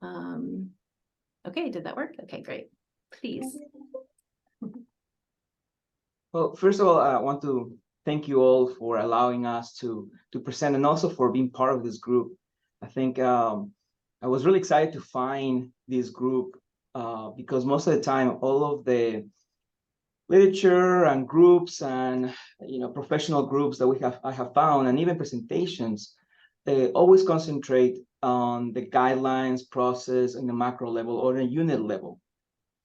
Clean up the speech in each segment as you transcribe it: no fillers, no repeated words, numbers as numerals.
Okay, did that work? Okay, great. Please. Well, first of all, I want to thank you all for allowing us to present and also for being part of this group. I think I was really excited to find this group because most of the time, all of the literature and groups and professional groups that I have found, and even presentations, always concentrate on the guidelines process in the macro level or the unit level,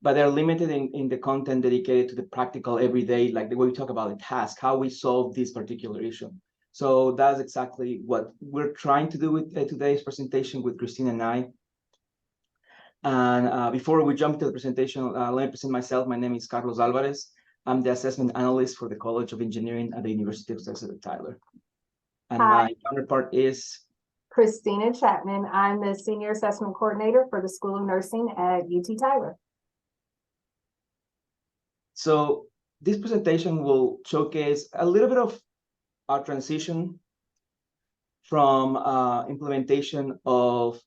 but they're limited in the content dedicated to the practical everyday, like the way we talk about the task, how we solve this particular issue. So that's exactly what we're trying to do with today's presentation with Christina and I. And before we jump into the presentation, let me present myself. My name is Carlos Alvarez. I'm the assessment analyst for the College of Engineering at the University of Texas at Tyler. And Hi. my counterpart is Christina Chatman. I'm the Senior Assessment Coordinator for the School of Nursing at UT Tyler. So this presentation will showcase a little bit of our transition from implementation of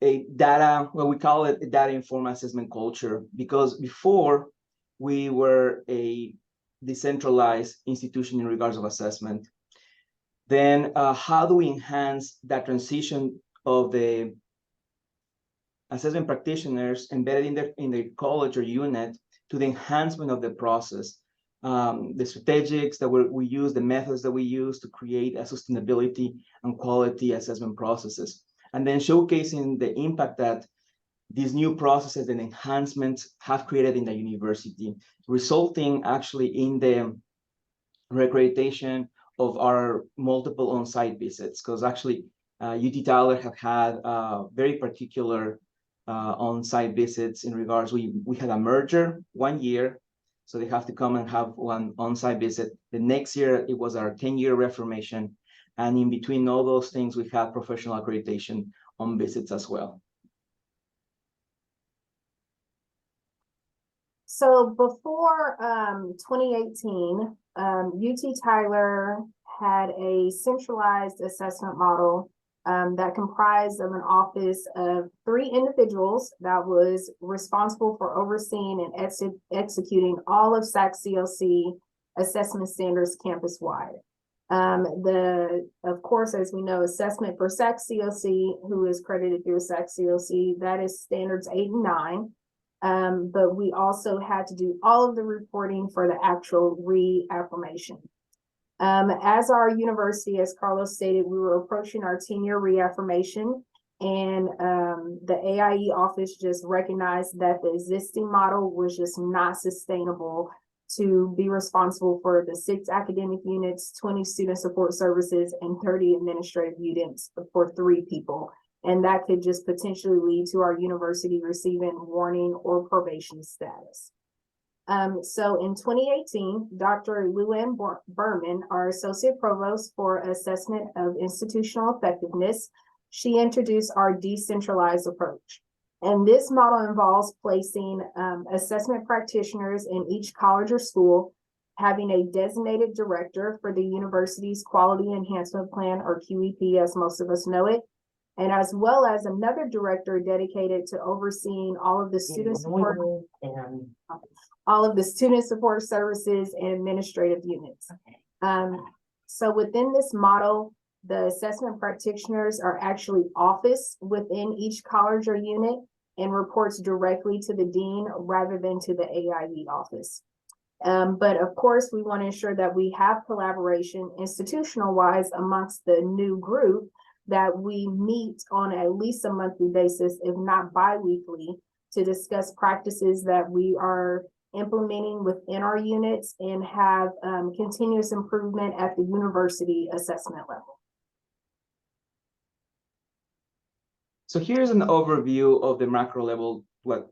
a data, well, we call it a data-informed assessment culture, because before we were a decentralized institution in regards of assessment. Then how do we enhance that transition of the assessment practitioners embedded in the college or unit to the enhancement of the process, the strategies that we use, the methods that we use to create a sustainability and quality assessment processes, and then showcasing the impact that these new processes and enhancements have created in the university, resulting actually in the reaccreditation of our multiple on-site visits, because actually UT Tyler have had very particular on-site visits in regards, we had a merger 1 year, so they have to come and have one on-site visit. The next year, it was our 10-year reformation, and in between all those things, we had professional accreditation on visits as well. So before 2018, UT Tyler had a centralized assessment model that comprised of an office of 3 individuals that was responsible for overseeing and executing all of SAC-CLC assessment standards campus-wide. Of course, as we know, assessment for SAC-CLC, who is credited through SAC-CLC, that is standards 8 and 9. But we also had to do all of the reporting for the actual reaffirmation. As our university, as Carlos stated, we were approaching our 10-year reaffirmation, and the AIE office just recognized that the existing model was just not sustainable to be responsible for the 6 academic units, 20 student support services, and 30 administrative units for 3 people. And that could just potentially lead to our university receiving warning or probation status. So in 2018, Dr. Luann Berman, our Associate Provost for Assessment of Institutional Effectiveness, she introduced our decentralized approach. And this model involves placing assessment practitioners in each college or school, having a designated director for the university's Quality Enhancement Plan, or QEP, as most of us know it, and as well as another director dedicated to overseeing all of the student support, services and administrative units. So within this model, the assessment practitioners are actually office within each college or unit and reports directly to the dean rather than to the AIE office. But of course, we want to ensure that we have collaboration institutional-wise amongst the new group, that we meet on at least a monthly basis, if not bi-weekly, to discuss practices that we are implementing within our units and have continuous improvement at the university assessment level. So here's an overview of the macro level, what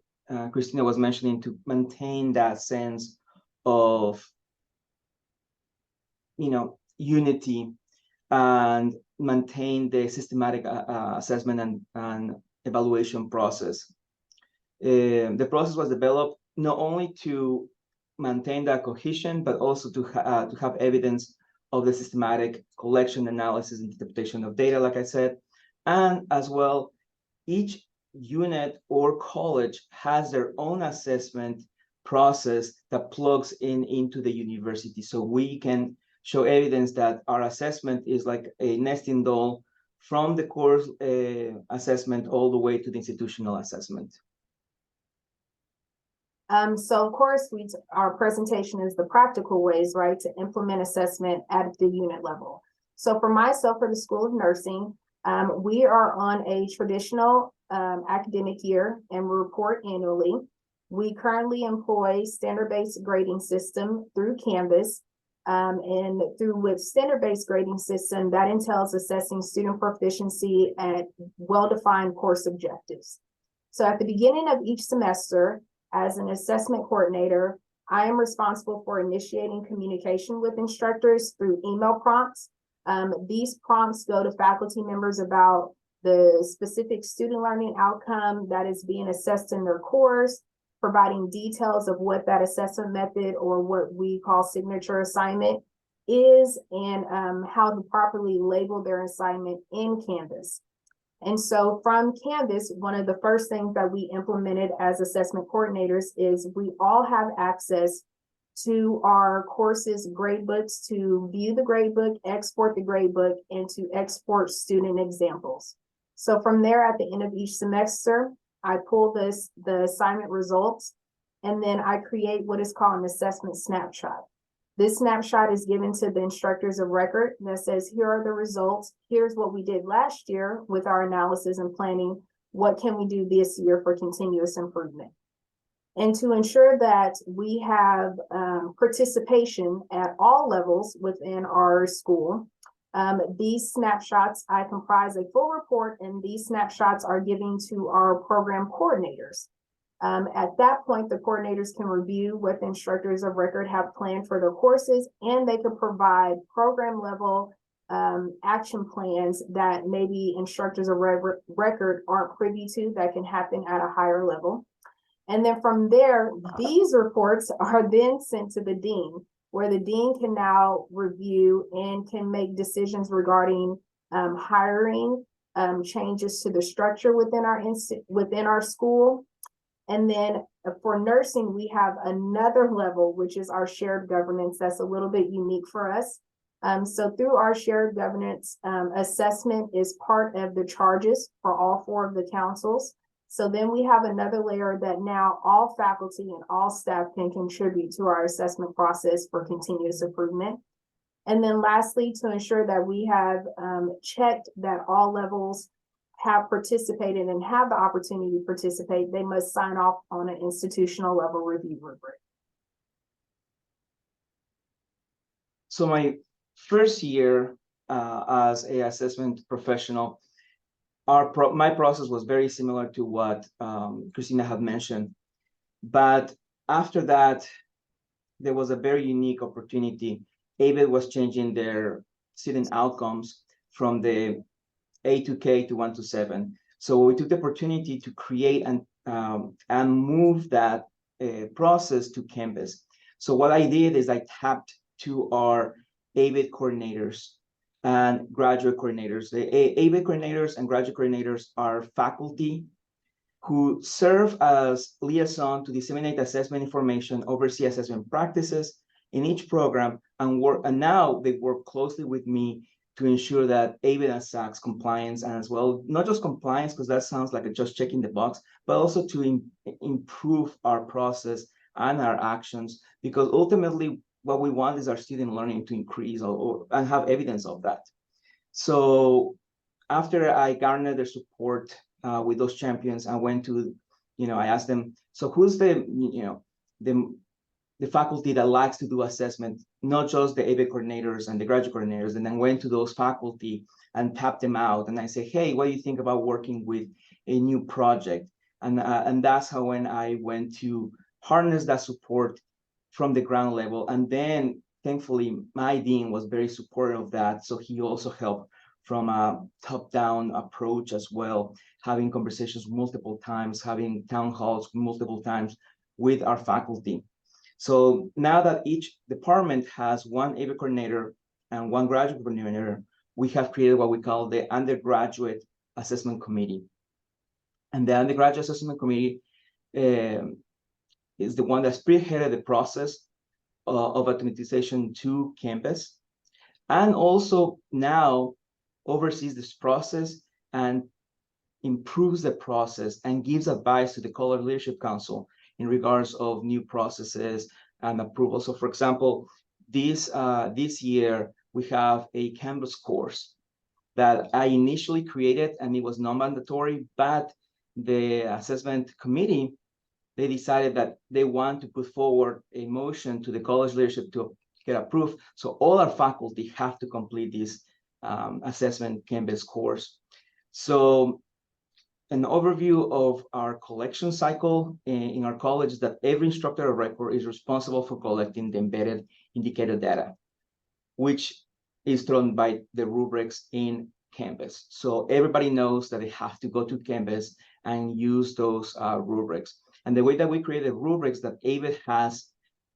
Christina was mentioning, to maintain that sense of, unity and maintain the systematic assessment and evaluation process. The process was developed not only to maintain that cohesion, but also to have evidence of the systematic collection, analysis, and interpretation of data, like I said, and as well each unit or college has their own assessment process that plugs into the university. So we can show evidence that our assessment is like a nesting doll from the course assessment all the way to the institutional assessment. So of course, our presentation is the practical ways, right, to implement assessment at the unit level. So for myself, for the School of Nursing, we are on a traditional academic year and we report annually. We currently employ standard-based grading system through Canvas. And with standard-based grading system, that entails assessing student proficiency at well-defined course objectives. So at the beginning of each semester, as an assessment coordinator, I am responsible for initiating communication with instructors through email prompts. These prompts go to faculty members about the specific student learning outcome that is being assessed in their course, providing details of what that assessment method or what we call signature assignment is, and how to properly label their assignment in Canvas. And so from Canvas, one of the first things that we implemented as assessment coordinators is we all have access to our courses gradebooks to view the gradebook, export the gradebook, and to export student examples. So from there, at the end of each semester, I pull the assignment results, and then I create what is called an assessment snapshot. This snapshot is given to the instructors of record that says, here are the results. Here's what we did last year with our analysis and planning. What can we do this year for continuous improvement? And to ensure that we have participation at all levels within our school, these snapshots, I comprise a full report, and these snapshots are given to our program coordinators. At that point, the coordinators can review what the instructors of record have planned for their courses, and they can provide program level action plans that maybe instructors of record aren't privy to that can happen at a higher level. And then from there, these reports are then sent to the dean, where the dean can now review and can make decisions regarding hiring, changes to the structure within our school. And then for nursing, we have another level, which is our shared governance. That's a little bit unique for us. So through our shared governance, assessment is part of the charges for all 4 of the councils. So then we have another layer that now all faculty and all staff can contribute to our assessment process for continuous improvement. And then lastly, to ensure that we have checked that all levels have participated and have the opportunity to participate, they must sign off on an institutional level review rubric. So my first year as a assessment professional, my process was very similar to what Christina had mentioned. But after that, there was a very unique opportunity. ABET was changing their student outcomes from the A to K to 1 to 7. So we took the opportunity to create and move that process to Canvas. So what I did is I tapped to our ABET coordinators and graduate coordinators. The ABET coordinators and graduate coordinators are faculty who serve as liaison to disseminate assessment information, oversee assessment practices in each program, and now they work closely with me to ensure that ABET and SACS compliance, and as well, not just compliance, because that sounds like just checking the box, but also to improve our process and our actions, because ultimately what we want is our student learning to increase and have evidence of that. So after I garnered their support with those champions, I went to, I asked them, so who's the faculty that likes to do assessment, not just the ABET coordinators and the graduate coordinators, and then went to those faculty and tapped them out. And I say, hey, what do you think about working with a new project? And that's how when I went to harness that support from the ground level. And then thankfully, my dean was very supportive of that. So he also helped from a top-down approach as well, having conversations multiple times, having town halls multiple times with our faculty. So now that each department has one ABET coordinator and one graduate coordinator, we have created what we call the undergraduate assessment committee. And the undergraduate assessment committee is the one that spearheaded the process of automatization to campus, and also now oversees this process and improves the process and gives advice to the College Leadership Council in regards of new processes and approval. So for example, this year, we have a Canvas course that I initially created, and it was non-mandatory, but the assessment committee, they decided that they want to put forward a motion to the college leadership to get approved. So all our faculty have to complete this assessment Canvas course. So an overview of our collection cycle in our college is that every instructor of record is responsible for collecting the embedded indicator data, which is thrown by the rubrics in Canvas. So everybody knows that they have to go to Canvas and use those rubrics. And the way that we created rubrics, that AVID has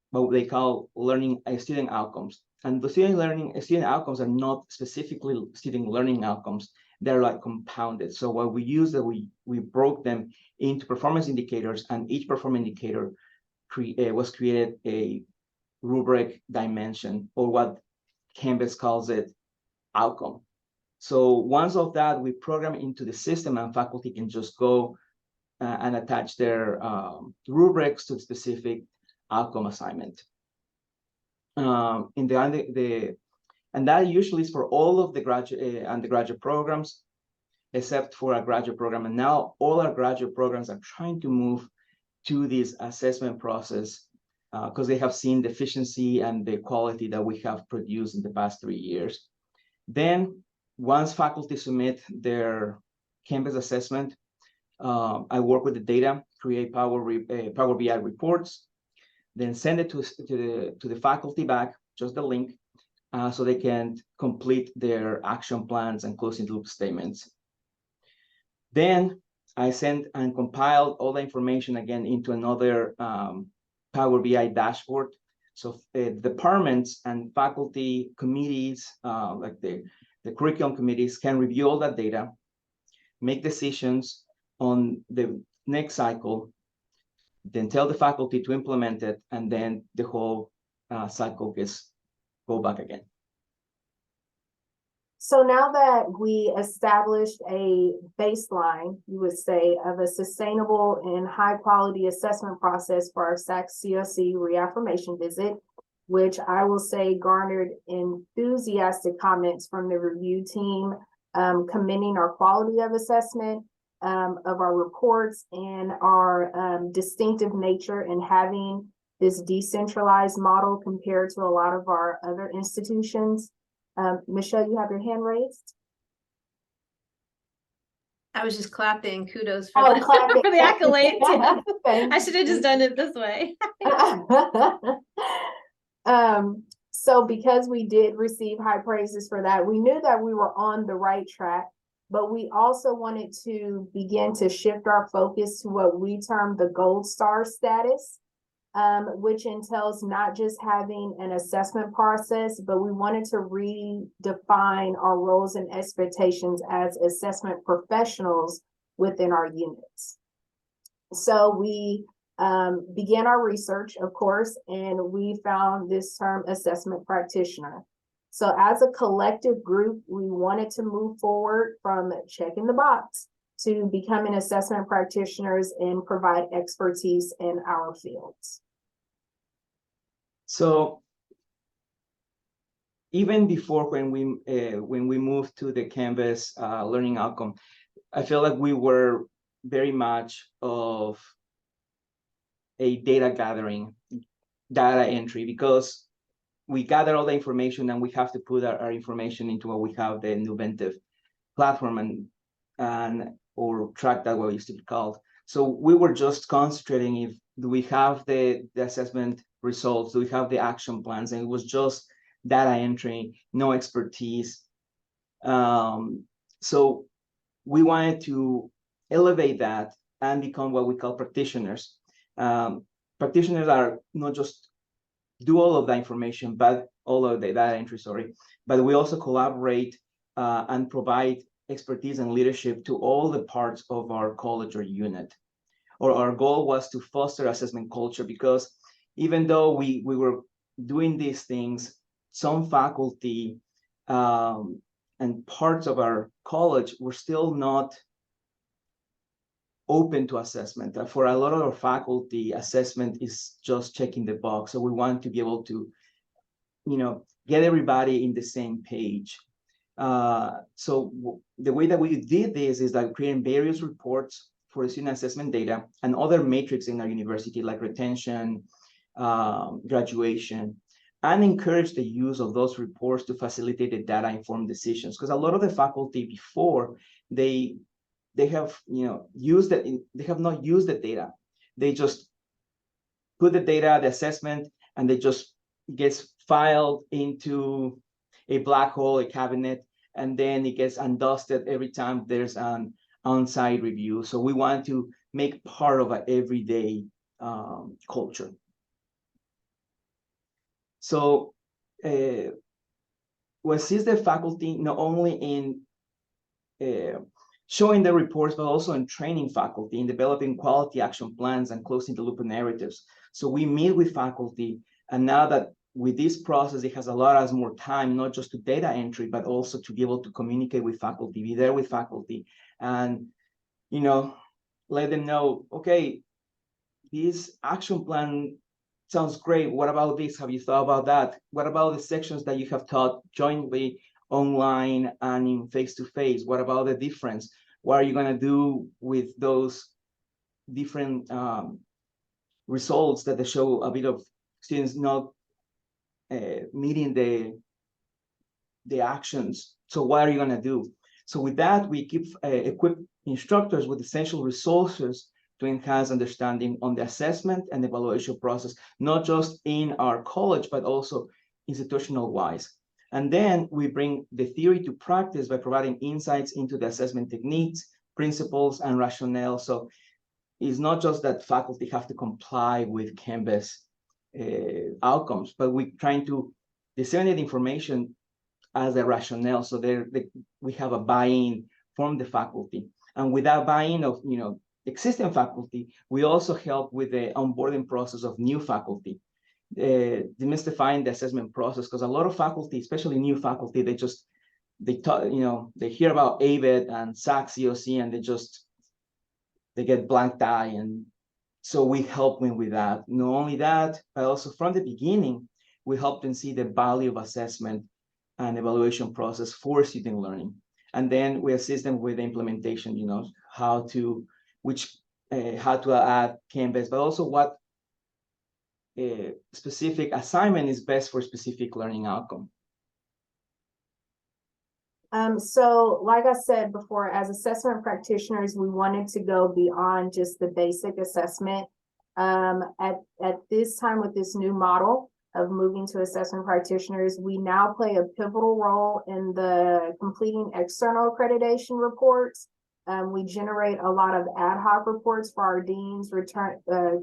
what they call learning student outcomes. And the student outcomes are not specifically student learning outcomes. They're like compounded. So what we use that we broke them into performance indicators, and each performance indicator was created a rubric dimension, or what Canvas calls it, outcome. So once of that, we program into the system, and faculty can just go and attach their rubrics to the specific outcome assignment. And that usually is for all of the graduate undergraduate programs, except for a graduate program. And now all our graduate programs are trying to move to this assessment process because they have seen the efficiency and the quality that we have produced in the past 3 years. Then once faculty submit their Canvas assessment, I work with the data, create Power BI reports, then send it to the faculty back, just the link, so they can complete their action plans and closing loop statements. Then I send and compile all the information again into another Power BI dashboard. So departments and faculty committees, like the curriculum committees, can review all that data, make decisions on the next cycle, then tell the faculty to implement it, and then the whole cycle gets go back again. So now that we established a baseline, you would say, of a sustainable and high quality assessment process for our SAC-COC reaffirmation visit, which I will say garnered enthusiastic comments from the review team, commending our quality of assessment, of our reports, and our distinctive nature in having this decentralized model compared to a lot of our other institutions. Michelle, you have your hand raised. I was just clapping. Kudos for, Clapping. for the accolades. Yeah. Thank I should have just done it this way. So because we did receive high praises for that, we knew that we were on the right track, but we also wanted to begin to shift our focus to what we term the gold star status, which entails not just having an assessment process, but we wanted to redefine our roles and expectations as assessment professionals within our units. So we began our research, of course, and we found this term assessment practitioner. So as a collective group, we wanted to move forward from checking the box to becoming assessment practitioners and provide expertise in our fields. So even before when we moved to the Canvas learning outcome, I feel like we were very much of a data gathering, data entry, because we gather all the information and we have to put our information into what we have, the Nuventive platform, or track that what used to be called. So we were just concentrating if do we have the assessment results, do we have the action plans, and it was just data entry, no expertise. So we wanted to elevate that and become what we call practitioners. Practitioners are not just do all of the information, but all of the data entry, but we also collaborate and provide expertise and leadership to all the parts of our college or unit. Or our goal was to foster assessment culture, because even though we were doing these things, some faculty and parts of our college were still not open to assessment. For a lot of our faculty, assessment is just checking the box. So we want to be able to, get everybody in the same page. So the way that we did this is like creating various reports for the student assessment data and other metrics in our university, like retention, graduation, and encourage the use of those reports to facilitate the data-informed decisions. Because a lot of the faculty before, they have they have not used the data. They just put the data, the assessment, and they just gets filed into a black hole, a cabinet, and then it gets undusted every time there's an on-site review. So we want to make part of an everyday culture. So we assist the faculty not only in showing the reports, but also in training faculty, in developing quality action plans and closing the loop narratives. So we meet with faculty, and now that with this process, it has allowed us more time, not just to data entry, but also to be able to communicate with faculty, be there with faculty, and let them know, okay, this action plan sounds great. What about this? Have you thought about that? What about the sections that you have taught jointly online and in face-to-face? What about the difference? What are you going to do with those different results that they show a bit of students not meeting the actions? So what are you going to do? So with that, we equip instructors with essential resources to enhance understanding on the assessment and evaluation process, not just in our college, but also institutional-wise. And then we bring the theory to practice by providing insights into the assessment techniques, principles, and rationale. So it's not just that faculty have to comply with Canvas outcomes, but we're trying to disseminate information as a rationale, so we have a buy-in from the faculty. And with that buy-in of existing faculty, we also help with the onboarding process of new faculty, demystifying the assessment process, because a lot of faculty, especially new faculty, they hear about ABET and SAC COC, and they get blanked eye. And so we help them with that. Not only that, but also from the beginning, we help them see the value of assessment and evaluation process for student learning. And then we assist them with the implementation, how to add Canvas, but also what specific assignment is best for specific learning outcome. So like I said before, as assessment practitioners, we wanted to go beyond just the basic assessment. At this time, with this new model of moving to assessment practitioners, we now play a pivotal role in the completing external accreditation reports. We generate a lot of ad hoc reports for our deans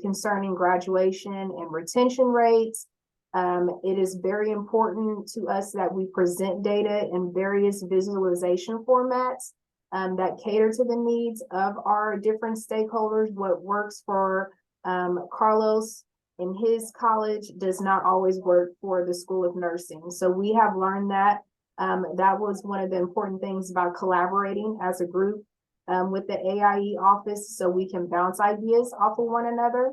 concerning graduation and retention rates. It is very important to us that we present data in various visualization formats that cater to the needs of our different stakeholders. What works for Carlos in his college does not always work for the School of Nursing. So we have learned that. That was one of the important things about collaborating as a group with the AIE office, so we can bounce ideas off of one another.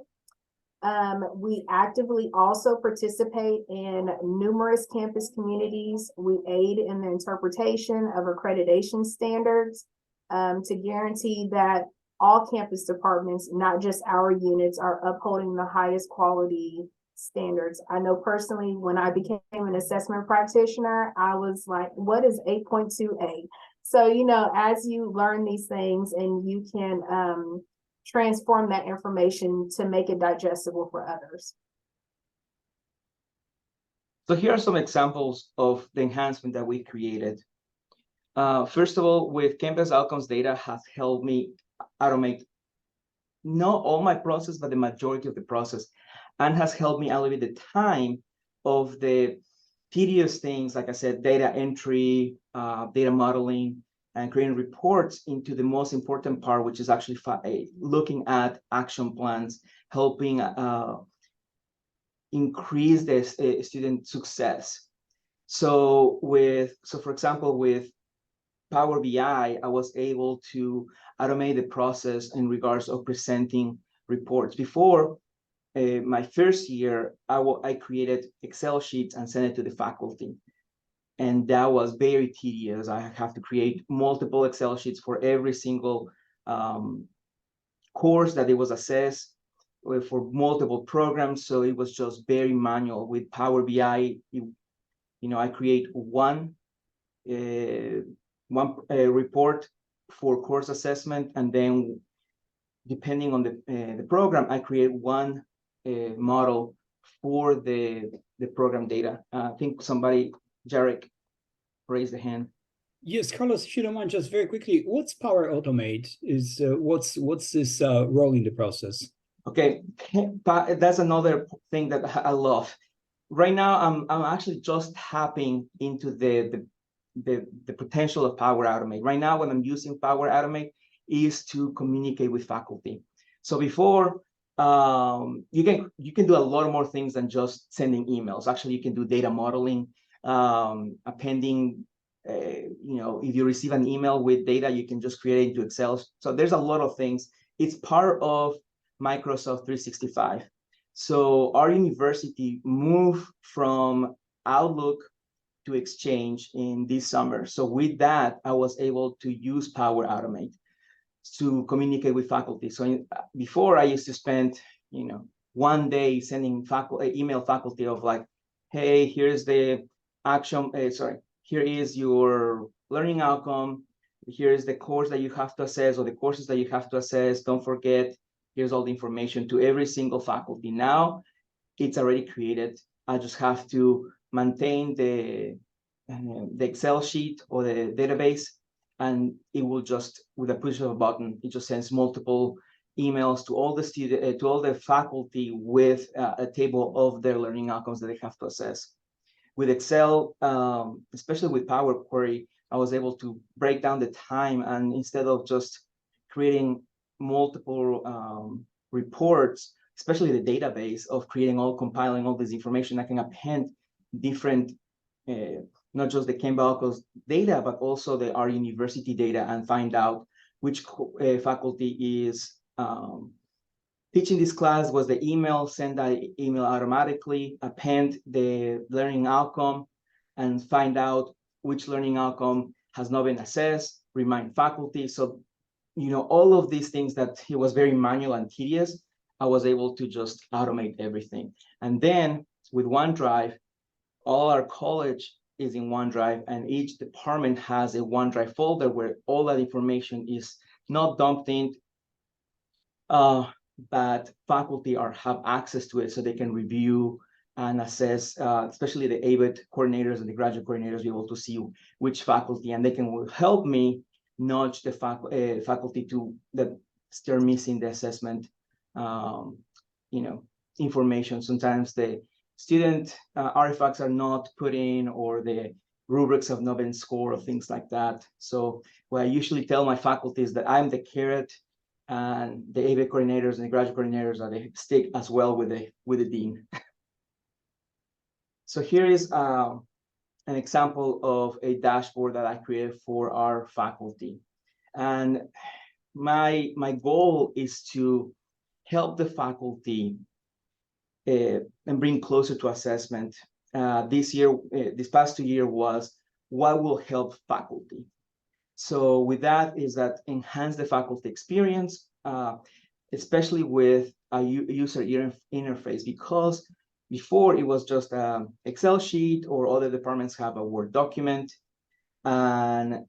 We actively also participate in numerous campus communities. We aid in the interpretation of accreditation standards to guarantee that all campus departments, not just our units, are upholding the highest quality standards. I know personally, when I became an assessment practitioner, I was like, what is 8.2A? So, as you learn these things and you can transform that information to make it digestible for others. So here are some examples of the enhancement that we created. First of all, with Campus Outcomes data has helped me automate not all my process, but the majority of the process, and has helped me elevate the time of the tedious things, like I said, data entry, data modeling, and creating reports into the most important part, which is actually looking at action plans, helping increase the student success. So for example, with Power BI, I was able to automate the process in regards of presenting reports. Before my first year, I created Excel sheets and sent it to the faculty. And that was very tedious. I have to create multiple Excel sheets for every single course that it was assessed for multiple programs. So it was just very manual. With Power BI, I create one report for course assessment, and then depending on the program, I create one model for the program data. I think Jarek raised the hand. Yes, Carlos, if you don't mind, just very quickly, what's Power Automate? What's this role in the process? Okay, that's another thing that I love. Right now, I'm actually just tapping into the potential of Power Automate. Right now, when I'm using Power Automate is to communicate with faculty. So before, you can do a lot more things than just sending emails. Actually, you can do data modeling, appending. If you receive an email with data, you can just create it into Excel. So there's a lot of things. It's part of Microsoft 365. So our university moved from Outlook to Exchange in this summer. So with that, I was able to use Power Automate to communicate with faculty. So before, I used to spend, one day sending email faculty of like, hey, here's the action, here is your learning outcome. Here is the course that you have to assess, or the courses that you have to assess. Don't forget, here's all the information to every single faculty. Now it's already created. I just have to maintain the Excel sheet or the database, and it will just, with a push of a button, it just sends multiple emails to all the to all the faculty with a table of their learning outcomes that they have to assess. With Excel, especially with Power Query, I was able to break down the time, and instead of just creating multiple reports, especially the database of compiling all this information, I can append different, not just the Canvas data, but also our university data, and find out which faculty is teaching this class. Was the email, send that email automatically, append the learning outcome, and find out which learning outcome has not been assessed, remind faculty. So, all of these things that it was very manual and tedious, I was able to just automate everything. And then with OneDrive, all our college is in OneDrive, and each department has a OneDrive folder where all that information is not dumped in, but faculty have access to it, so they can review and assess, especially the ABET coordinators and the graduate coordinators, be able to see which faculty, and they can help me nudge the faculty that still missing the assessment, information. Sometimes the student artifacts are not put in, or the rubrics have not been scored, or things like that. So what I usually tell my faculty is that I'm the carrot, and the ABET coordinators and the graduate coordinators are the stick as well with the dean. So here is an example of a dashboard that I created for our faculty. And my goal is to help the faculty and bring closer to assessment. This past 2 years was what will help faculty. So with that is that enhance the faculty experience, especially with a user interface, because before it was just an Excel sheet, or other departments have a Word document, and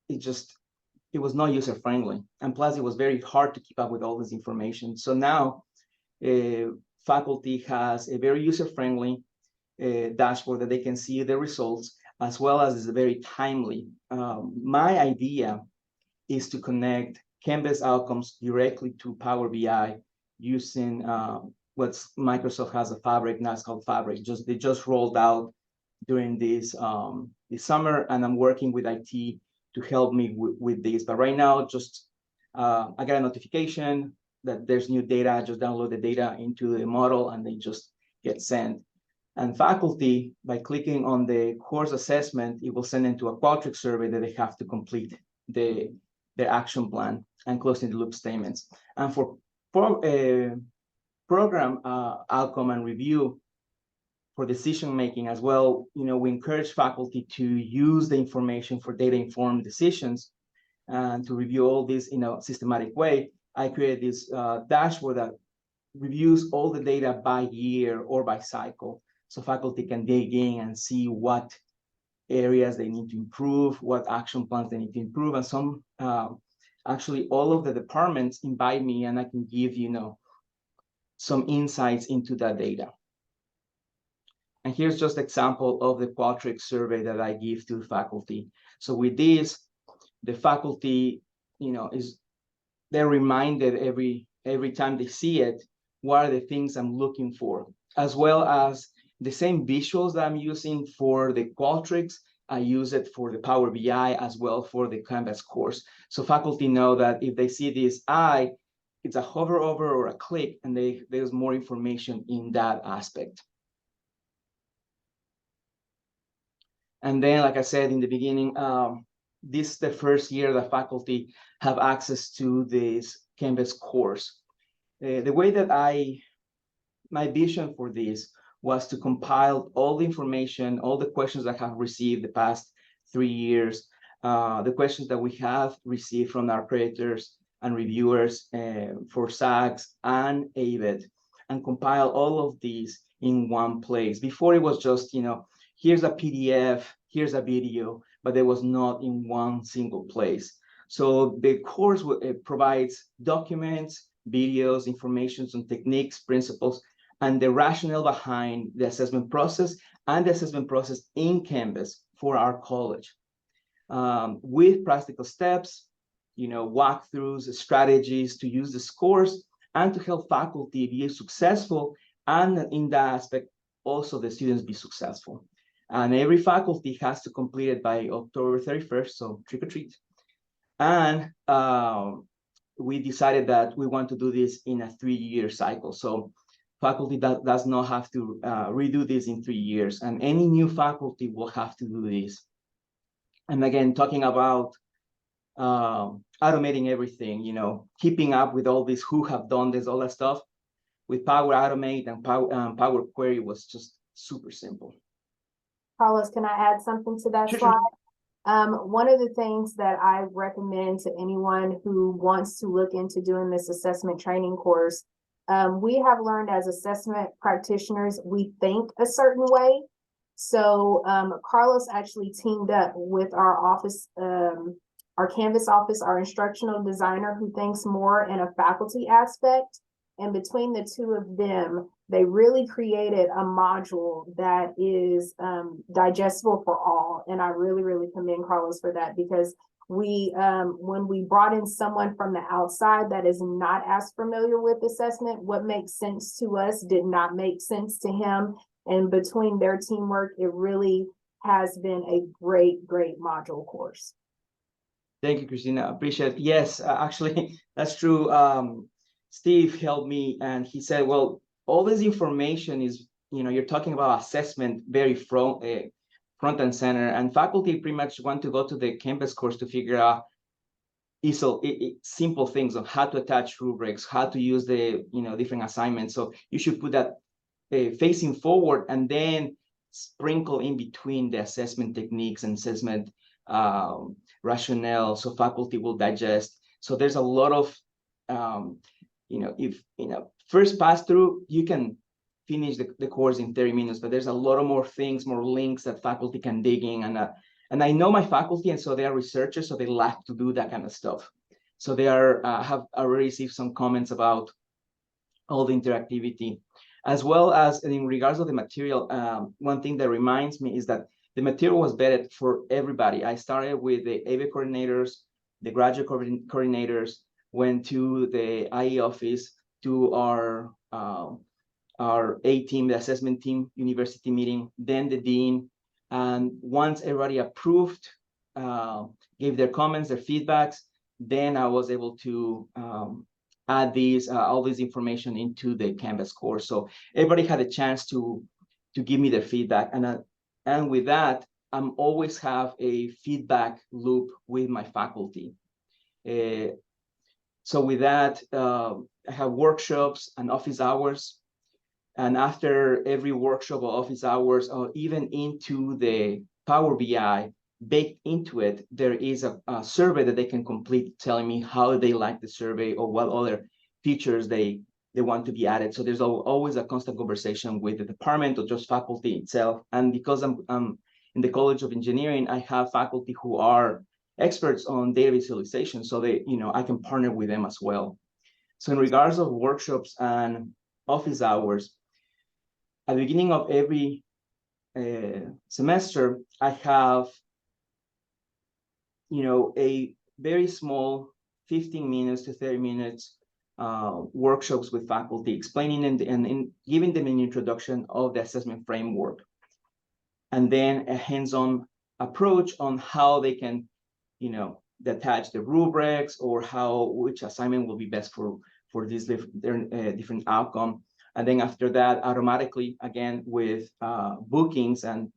it was not user friendly. And plus it was very hard to keep up with all this information. So now faculty has a very user friendly dashboard that they can see the results, as well as is very timely. My idea is to connect Canvas outcomes directly to Power BI using what Microsoft has a Fabric, now it's called Fabric. They just rolled out during this summer, and I'm working with IT help me with this. But right now, just I got a notification that there's new data. I just download the data into the model and they just get sent. And faculty, by clicking on the course assessment, it will send them to a Qualtrics survey that they have to complete their action plan and closing the loop statements. And for program outcome and review for decision making as well, we encourage faculty to use the information for data-informed decisions and to review all this in a systematic way. I created this dashboard that reviews all the data by year or by cycle, so faculty can dig in and see what areas they need to improve, what action plans they need to improve, and some actually all of the departments invite me and I can give some insights into that data. And here's just an example of the Qualtrics survey that I give to faculty. So with this, the faculty, they're reminded every time they see it, what are the things I'm looking for, as well as the same visuals that I'm using for the Qualtrics, I use it for the Power BI as well for the Canvas course. So faculty know that if they see this eye, it's a hover over or a click, and there's more information in that aspect. And then, like I said in the beginning, this is the first year that faculty have access to this Canvas course. The way that my vision for this was to compile all the information, all the questions I have received the past 3 years, the questions that we have received from our creators and reviewers for SAGs and AVED, and compile all of these in one place. Before it was just, here's a PDF, here's a video, but it was not in one single place. So the course provides documents, videos, information on techniques, principles, and the rationale behind the assessment process and the assessment process in Canvas for our college. With practical steps, walkthroughs, strategies to use the scores and to help faculty be successful, and in that aspect, also the students be successful. And every faculty has to complete it by October 31st, so trick or treat. And we decided that we want to do this in a 3-year cycle. So faculty does not have to redo this in 3 years, and any new faculty will have to do this. And again, talking about automating everything, keeping up with all this, who have done this, all that stuff, with Power Automate and Power Query was just super simple. Carlos, can I add something to that slide? One of the things that I recommend to anyone who wants to look into doing this assessment training course, we have learned as assessment practitioners, we think a certain way. So Carlos actually teamed up with our office, our Canvas office, our instructional designer, who thinks more in a faculty aspect. And between the two of them, they really created a module that is digestible for all. And I really, really commend Carlos for that, because we, when we brought in someone from the outside that is not as familiar with assessment, what makes sense to us did not make sense to him. And between their teamwork, it really has been a great, great module course. Thank you, Christina. Appreciate it. Yes, actually, that's true. Steve helped me and he said, well, all this information is, you're talking about assessment very front and center, and faculty pretty much want to go to the Canvas course to figure out simple things of how to attach rubrics, how to use the different assignments. So you should put that facing forward and then sprinkle in between the assessment techniques and assessment rationale, so faculty will digest. So there's a lot of if first pass through, you can finish the course in 30 minutes, but there's a lot of more things, more links that faculty can dig in. And I know my faculty, and so they are researchers, so they like to do that kind of stuff. So they have already received some comments about all the interactivity, as well as in regards to the material. One thing that reminds me is that the material was vetted for everybody. I started with the AV coordinators, the graduate coordinators, went to the IE office, to our A team, the assessment team, university meeting, then the dean. And once everybody approved gave their comments, their feedbacks. Then I was able to add all this information into the Canvas course. So everybody had a chance to give me their feedback, and with that, I'm always have a feedback loop with my faculty. So with that, I have workshops and office hours. And after every workshop or office hours, or even into the Power BI, baked into it, there is a survey that they can complete telling me how they like the survey or what other features they want to be added. So there's always a constant conversation with the department or just faculty itself. And because I'm in the College of Engineering, I have faculty who are experts on data visualization. So I can partner with them as well. So in regards of workshops and office hours, at the beginning of every semester, I have, a very small 15 minutes to 30 minutes workshops with faculty, explaining and giving them an introduction of the assessment framework, and then a hands-on approach on how they can, attach the rubrics or which assignment will be best for this different outcome. And then after that, automatically, again, with bookings, and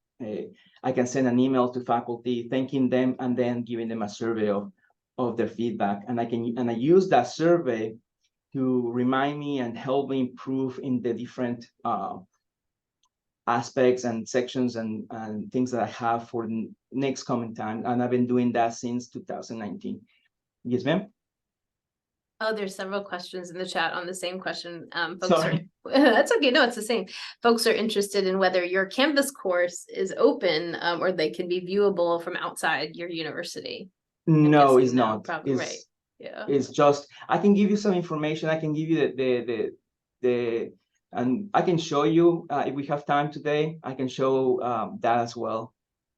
I can send an email to faculty thanking them and then giving them a survey of their feedback. And I use that survey to remind me and help me improve in the different aspects and sections and things that I have for the next coming time. And I've been doing that since 2019. Yes, ma'am? Oh, there's several questions in the chat on the same question. Sorry. That's okay. No, it's the same. Folks are interested in whether your Canvas course is open or they can be viewable from outside your university. No, it's No, not. probably right. Yeah. It's just, I can give you some information. I can give you and I can show you if we have time today. I can show that as well.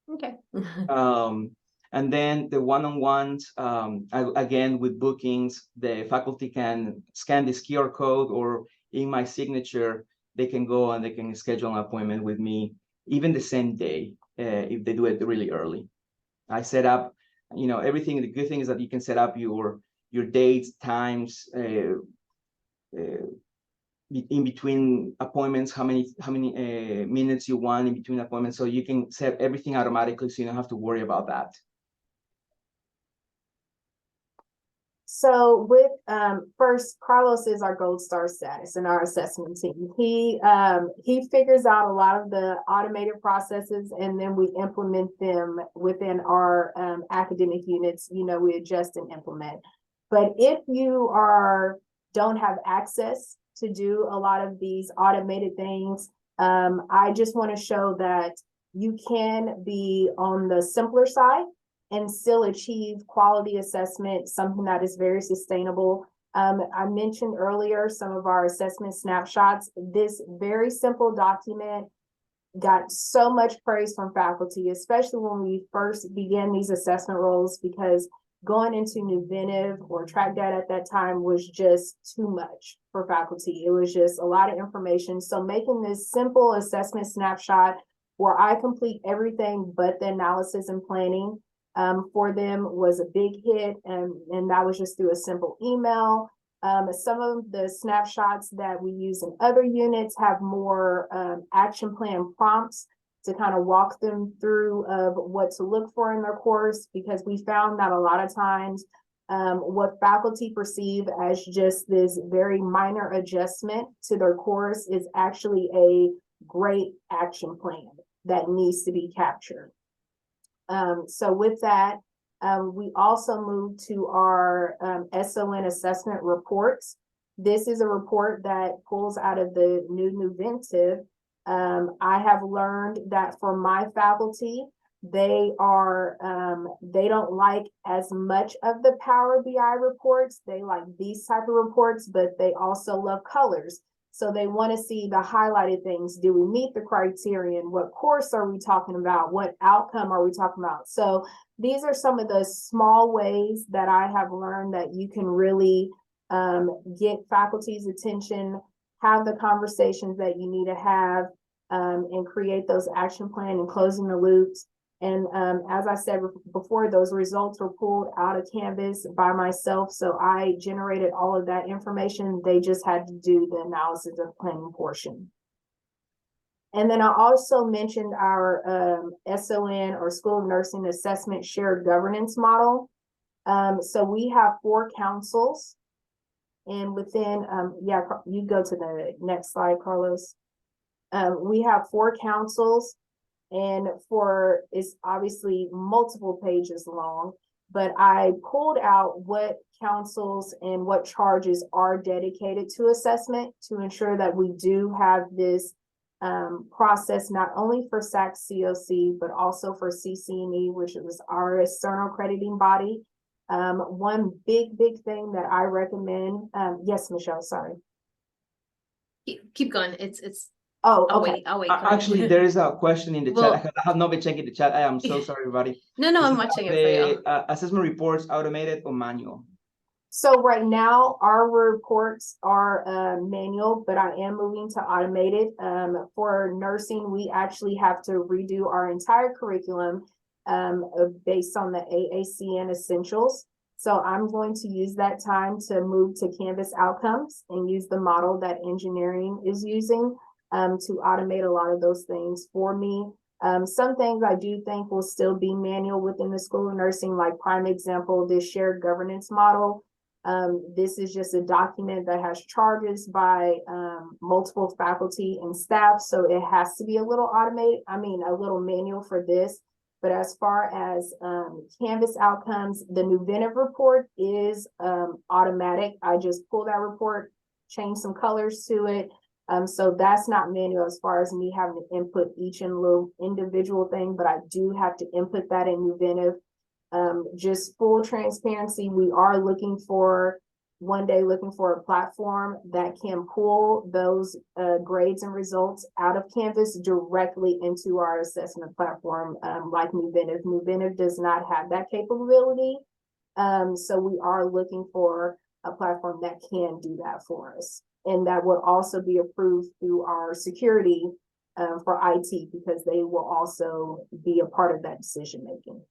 Okay. And then the one-on-ones, again, with bookings, the faculty can scan this QR code, or in my signature, they can go and they can schedule an appointment with me, even the same day, if they do it really early. I set up, everything. The good thing is that you can set up your dates, times, in between appointments, how many minutes you want in between appointments, so you can set everything automatically, so you don't have to worry about that. So with first, Carlos is our gold star status in our assessment team. He figures out a lot of the automated processes, and then we implement them within our academic units. We adjust and implement. But if you don't have access to do a lot of these automated things, I just want to show that you can be on the simpler side and still achieve quality assessment, something that is very sustainable. I mentioned earlier some of our assessment snapshots. This very simple document got so much praise from faculty, especially when we first began these assessment roles, because going into Nuventive or track data at that time was just too much for faculty. It was just a lot of information. So making this simple assessment snapshot where I complete everything but the analysis and planning for them was a big hit, and that was just through a simple email. Some of the snapshots that we use in other units have more action plan prompts to kind of walk them through of what to look for in their course, because we found that a lot of times what faculty perceive as just this very minor adjustment to their course is actually a great action plan that needs to be captured. So with that, we also moved to our SON assessment reports. This is a report that pulls out of the new Nuventive. I have learned that for my faculty, they don't like as much of the Power BI reports. They like these type of reports, but they also love colors. So they want to see the highlighted things. Do we meet the criterion? What course are we talking about? What outcome are we talking about? So these are some of the small ways that I have learned that you can really get faculty's attention, have the conversations that you need to have, and create those action plan and closing the loops. And as I said before, those results were pulled out of Canvas by myself. So I generated all of that information. They just had to do the analysis of planning portion. And then I also mentioned our SON, or School of Nursing Assessment Shared Governance Model. So we have 4 councils, and within, yeah, you go to the next slide, Carlos. We have 4 councils, and it's obviously multiple pages long, but I pulled out what councils and what charges are dedicated to assessment to ensure that we do have this process not only for SACS COC, but also for CCNE, which is our external accrediting body. One big thing that I recommend, yes, Michelle, sorry. Keep going. It's Oh, I'll okay. wait. Go Actually, ahead. there is a question in the Well- chat. I have not been checking the chat. I am so sorry, everybody. No, I'm watching it for you. The assessment reports automated or manual? So right now, our reports are manual, but I am moving to automated. For nursing, we actually have to redo our entire curriculum based on the AACN essentials. So I'm going to use that time to move to Canvas outcomes and use the model that engineering is using to automate a lot of those things for me. Some things I do think will still be manual within the School of Nursing, like prime example, this shared governance model. This is just a document that has charges by multiple faculty and staff. So it has to be a little automated, a little manual for this. But as far as Canvas outcomes, the Nuventive report is automatic. I just pull that report, change some colors to it. So that's not manual as far as me having to input each and little individual thing, but I do have to input that in Nuventive. Just full transparency, we are looking for a platform that can pull those grades and results out of Canvas directly into our assessment platform, like Nuventive. Nuventive does not have that capability. So we are looking for a platform that can do that for us. And that will also be approved through our security for IT, because they will also be a part of that decision making.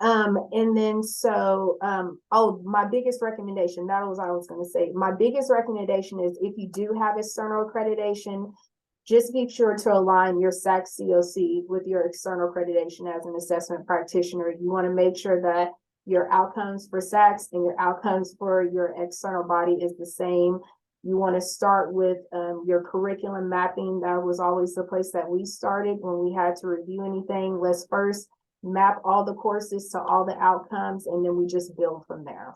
And then my biggest recommendation, that was what I was going to say. My biggest recommendation is, if you do have external accreditation, just be sure to align your SACS COC with your external accreditation as an assessment practitioner. You want to make sure that your outcomes for SACS and your outcomes for your external body is the same. You want to start with your curriculum mapping. That was always the place that we started when we had to review anything. Let's first map all the courses to all the outcomes, and then we just build from there.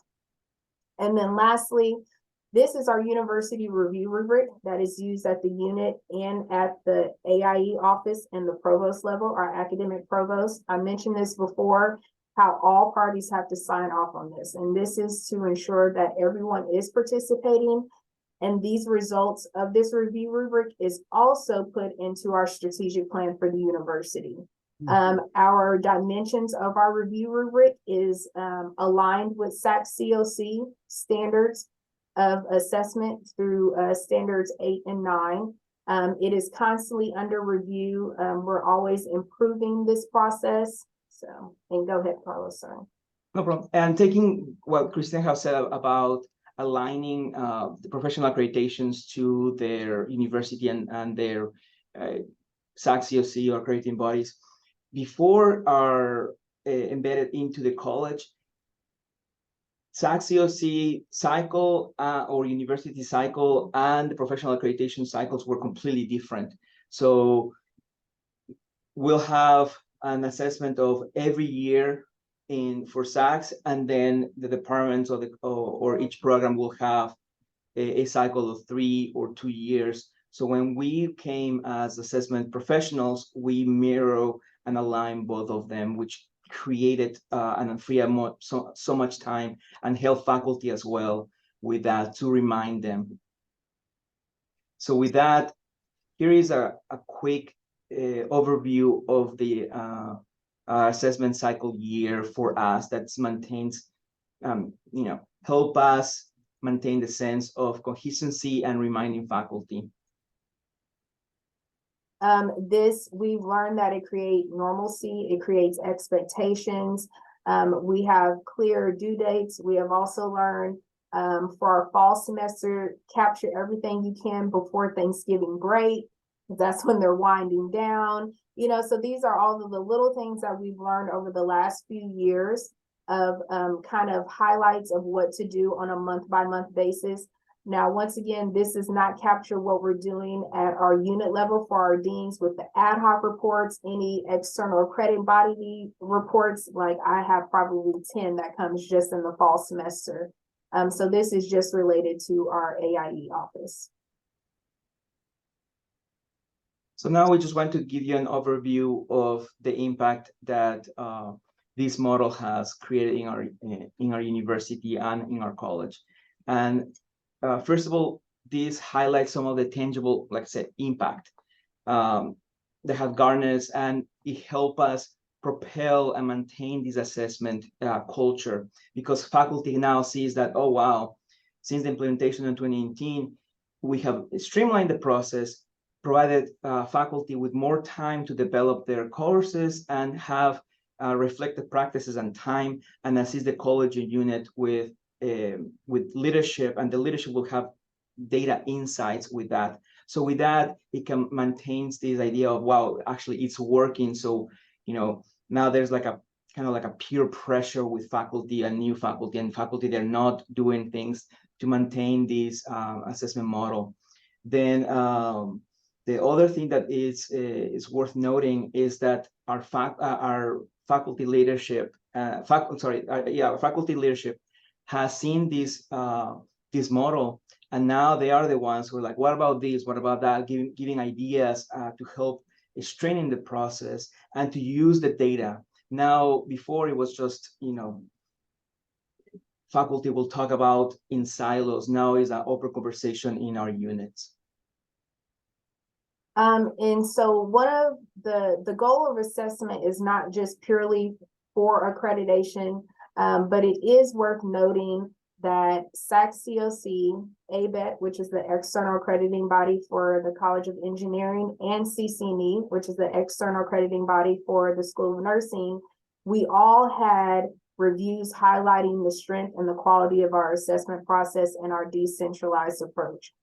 And then lastly, this is our university review rubric that is used at the unit and at the AIE office and the provost level, our academic provost. I mentioned this before, how all parties have to sign off on this. And this is to ensure that everyone is participating. And these results of this review rubric is also put into our strategic plan for the university. Our dimensions of our review rubric is aligned with SACS COC standards of assessment through standards 8 and 9. It is constantly under review. We're always improving this process. So, and go ahead, Carlos, sorry. No problem. And taking what Christina has said about aligning the professional accreditations to their university and their SACS COC or accrediting bodies, before are embedded into the college, SACS COC cycle or university cycle and the professional accreditation cycles were completely different. So we'll have an assessment of every year for SACS, and then the departments or each program will have a cycle of 3 or 2 years. So when we came as assessment professionals, we mirror and align both of them, which created and free up so much time and help faculty as well with that to remind them. So with that, here is a quick overview of the assessment cycle year for us that maintains, help us maintain the sense of coherency and reminding faculty. We've learned that it creates normalcy, it creates expectations. We have clear due dates. We have also learned for our fall semester, capture everything you can before Thanksgiving break. That's when they're winding down. So these are all of the little things that we've learned over the last few years of kind of highlights of what to do on a month-by-month basis. Now, once again, this does not capture what we're doing at our unit level for our deans with the ad hoc reports, any external credit body reports. Like I have probably 10 that comes just in the fall semester. So this is just related to our AIE office. So now we just want to give you an overview of the impact that this model has created in our university and in our college. And first of all, this highlights some of the tangible, like I said, impact that have garnered, and it helps us propel and maintain this assessment culture, because faculty now sees that, oh, wow, since the implementation in 2019, we have streamlined the process, provided faculty with more time to develop their courses and have reflected practices and time, and assist the college unit with leadership, and the leadership will have data insights with that. So with that, it can maintain this idea of, wow, actually it's working. So, now there's like a kind of like a peer pressure with faculty and new faculty, and faculty, they're not doing things to maintain this assessment model. Then the other thing that is worth noting is that our faculty leadership, faculty leadership has seen this model, and now they are the ones who are like, what about this? What about that? Giving ideas to help strengthen the process and to use the data. Now, before it was just, faculty will talk about in silos. Now is an open conversation in our units. And so one of the goal of assessment is not just purely for accreditation, but it is worth noting that SAC-COC, ABET, which is the external accrediting body for the College of Engineering, and CCNE, which is the external accrediting body for the School of Nursing, we all had reviews highlighting the strength and the quality of our assessment process and our decentralized approach.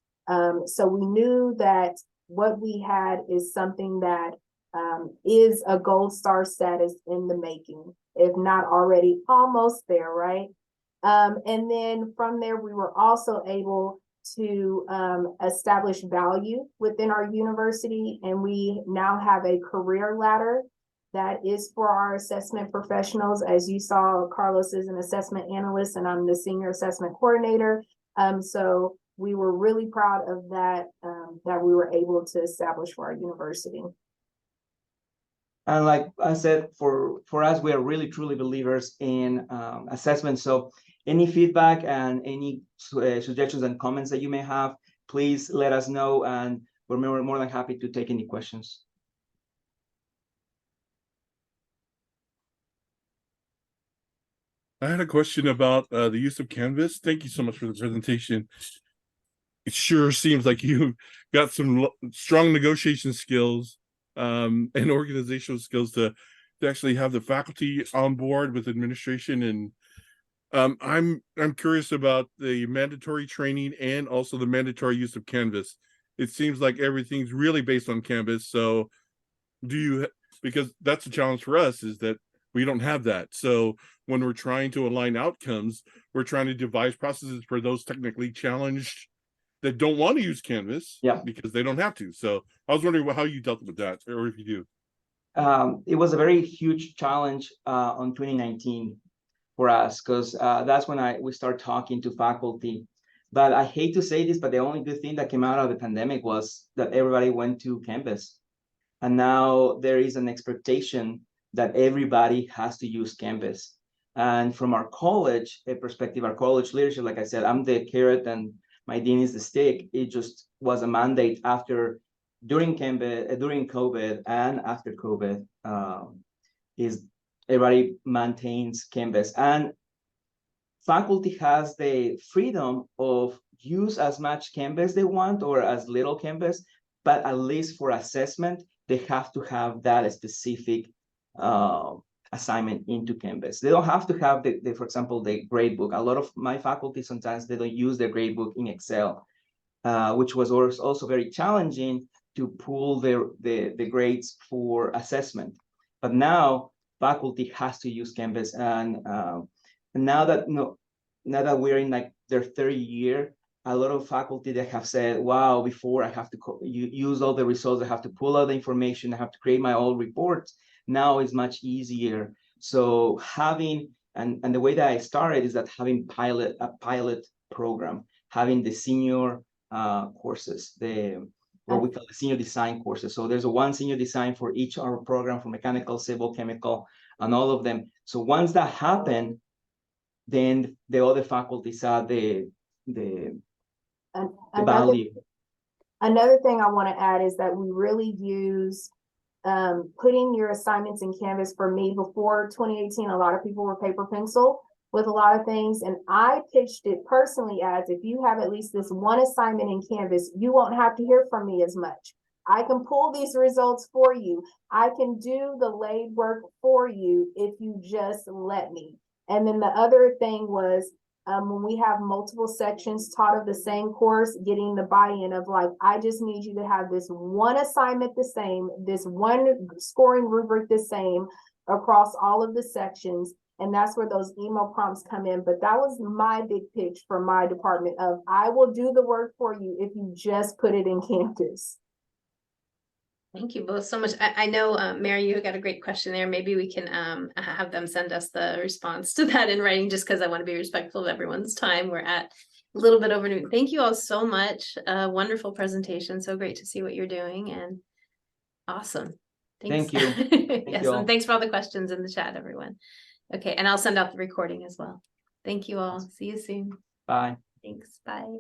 So we knew that what we had is something that is a gold star status in the making, if not already almost there, right? And then from there, we were also able to establish value within our university, and we now have a career ladder that is for our assessment professionals. As you saw, Carlos is an assessment analyst, and I'm the senior assessment coordinator. So we were really proud of that, that we were able to establish for our university. And like I said, for us, we are really truly believers in assessment. So any feedback and any suggestions and comments that you may have, please let us know, and we're more than happy to take any questions. I had a question about the use of Canvas. Thank you so much for the presentation. It sure seems like you've got some strong negotiation skills and organizational skills to actually have the faculty on board with administration. And I'm curious about the mandatory training and also the mandatory use of Canvas. It seems like everything's really based on Canvas. So because that's a challenge for us, is that we don't have that. So when we're trying to align outcomes, we're trying to devise processes for those technically challenged that don't want to use Canvas, because they don't have to. So I was wondering how you dealt with that, or if you do. It was a very huge challenge on 2019 for us, because that's when we started talking to faculty. But I hate to say this, but the only good thing that came out of the pandemic was that everybody went to Canvas. And now there is an expectation that everybody has to use Canvas. And from our college perspective, our college leadership, like I said, I'm the carrot and my dean is the stick. It just was a mandate during COVID and after COVID, is everybody maintains Canvas, and faculty has the freedom of use as much Canvas they want or as little Canvas, but at least for assessment, they have to have that specific assignment into Canvas. They don't have to have for example, the gradebook. A lot of my faculty, sometimes they don't use the gradebook in Excel, which was also very challenging to pull the grades for assessment. But now faculty has to use Canvas, and now that we're in like their third year, a lot of faculty that have said, wow, before I have to use all the results, I have to pull out the information, I have to create my own reports. Now is much easier. So having, and the way that I started is that having a pilot program, having the senior courses, what we call the senior design courses. So there's one senior design for each our program, for mechanical, civil, chemical, and all of them. So once that happened, then the other faculties saw the value. Another thing I want to add is that we really use putting your assignments in Canvas. For me, before 2018, a lot of people were paper pencil with a lot of things, and I pitched it personally as, if you have at least this one assignment in Canvas, you won't have to hear from me as much. I can pull these results for you. I can do the laid work for you if you just let me. And then the other thing was, when we have multiple sections taught of the same course, getting the buy-in of like, I just need you to have this one assignment the same, this one scoring rubric the same across all of the sections. And that's where those email prompts come in. But that was my big pitch for my department of, I will do the work for you if you just put it in Canvas. Thank you both so much. I know, Mary, you got a great question there. Maybe we can have them send us the response to that in writing, just because I want to be respectful of everyone's time. We're at a little bit over noon. Thank you all so much. Wonderful presentation. So great to see what you're doing, and awesome. Thanks. Thank you. Yes, and thanks for all the questions in the chat, everyone. Okay, and I'll send out the recording as well. Thank you all. See you soon. Bye. Thanks. Bye.